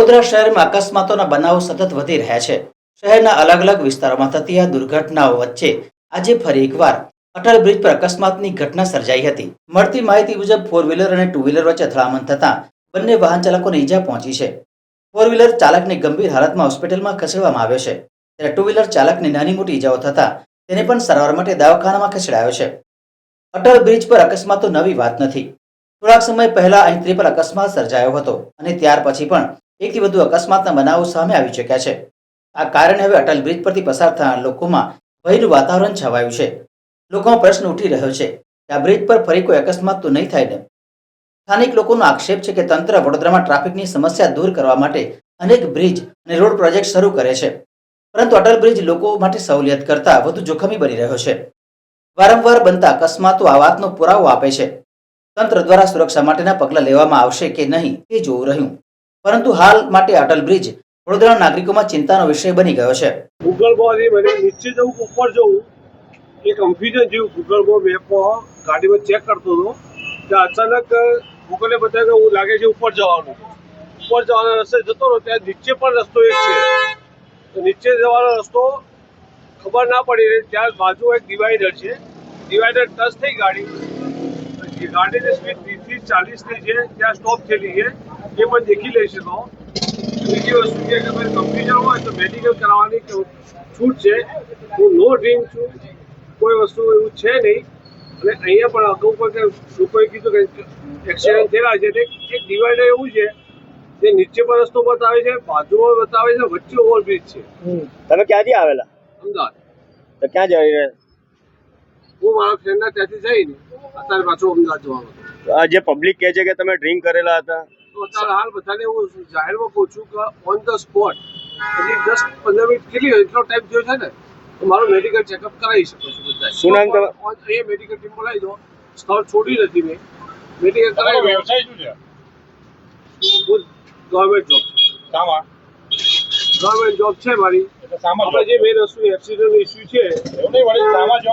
વડોદરા શહેરમાં અકસ્માતોના બનાવો સતત વધી રહ્યા છે. શહેરના અલગ અલગ વિસ્તારોમાં થતી આ દુર્ઘટનાઓ વચ્ચે આજે ફરી એકવાર અટલ બ્રિજ પર અકસ્માતની ઘટના સર્જાઈ હતી. મળતી માહિતી મુજબ ફોર વ્હીલર અને ટુ વ્હીલર વચ્ચે અથડામણ થતાં બંને વાહન ચાલકોને ઈજા પહોંચી છે. ફોર વ્હીલર ચાલકને ગંભીર હાલતમાં હોસ્પિટલમાં ખસેડવામાં આવ્યો છે, ત્યારે ટુ વ્હીલર ચાલકને નાની મોટી ઈજાઓ થતાં તેને પણ સારવાર માટે દવાખાનામાં ખસેડાયો છે. અટલ બ્રિજ પર અકસ્માતો નવી વાત નથી. થોડાક સમય પહેલા અહીં ત્રિપલ અકસ્માત સર્જાયો હતો અને ત્યાર પછી પણ એકથી વધુ અકસ્માતના બનાવો સામે આવી ચૂક્યા છે. આ કારણે હવે અટલ બ્રિજ પરથી પસાર થનાર લોકોમાં ભયનું વાતાવરણ છવાયું છે. લોકોમાં પ્રશ્ન ઉઠી રહ્યો છે કે આ બ્રિજ પર ફરી કોઈ અકસ્માત તો નહીં થાય ને. સ્થાનિક લોકોનો આક્ષેપ છે કે તંત્ર વડોદરામાં ટ્રાફિકની સમસ્યા દૂર કરવા માટે અનેક બ્રિજ અને રોડ પ્રોજેક્ટ શરૂ કરે છે, પરંતુ અટલ બ્રિજ લોકો માટે સહુલિયત કરતાં વધુ જોખમી બની રહ્યો છે. વારંવાર બનતા અકસ્માતો આ વાતનો પુરાવો આપે છે. તંત્ર દ્વારા સુરક્ષા માટેના પગલાં લેવામાં આવશે કે નહીં તે જોવું રહ્યું, પરંતુ હાલ માટે અટલ બ્રિજ વડોદરાના નાગરિકોમાં ચિંતાનો વિષય બની ગયો છે. ગૂગલ માંથી મને નીચે જવું કે ઉપર જવું એ કન્ફ્યુઝન જેવું. ગૂગલ મેપમાં ગાડીમાં ચેક કરતો હતો ત્યાં અચાનક ગૂગલે બતાવ્યું કે હું લાગે છે ઉપર જવાનું. ઉપર જવાના રસ્તે જતો રહ્યો ત્યાં નીચે પણ રસ્તો એક છે, તો નીચે જવાનો રસ્તો ખબર ના પડી. ત્યાં બાજુ એક ડિવાઈડર છે, ડિવાઈડર ટચ થઈ ગાડીની સ્પીડ 30 થી 40ની છે, ત્યાં સ્ટોપ થયેલી છે એ પણ દેખી લઈ શકો. બીજી વસ્તુ કે ભાઈ કન્ફ્યુઝન હોય તો મેડિકલ કરાવવાની છૂટ છે. હું નો ડ્રિંક છું, કોઈ વસ્તુ એવું છે નહીં. અને અહીંયા પણ અગાઉ પણ લોકોએ કીધું કે એક્સિડન્ટ થયેલા છે. એક ડિવાઈડર એવું છે જે નીચે પણ રસ્તો બતાવે છે, બાજુમાં બતાવે છે, વચ્ચે ઓવરબ્રિજ છે. તમે ક્યાંથી આવેલા? અમદાવાદ. તો ક્યાં જઈ રહ્યા? હું મારા ફ્રેન્ડના ત્યાંથી જઈને અત્યારે પાછો અમદાવાદ જવાનો હતો. તો આ જે પબ્લિક કહે છે કે તમે ડ્રિંક કરેલા હતા, તો અત્યારે હાલ બધાને હું જાહેરમાં કહું છું કે ઓન ધ સ્પોટ હજી 10-15 મિનિટ કેટલી એટલો ટાઈમ થયો છે ને, તો મારું મેડિકલ ચેકઅપ કરાવી શકો છો બધા. શું નામ તમારું? અહીંયા મેડિકલ ટીમ બોલાવી દો. સ્થળ છોડી નથી મેં, મેડિકલ કરાવી દો. વ્યવસાય શું છે? હું ગવર્મેન્ટ જોબ છે. શામાં? ગવર્મેન્ટ જોબ છે મારી. એટલે શામાં આપણે જે મેઇન વસ્તુ એક્સિડન્ટ ઇસ્યુ છે એવું નહીં વળી શામાં job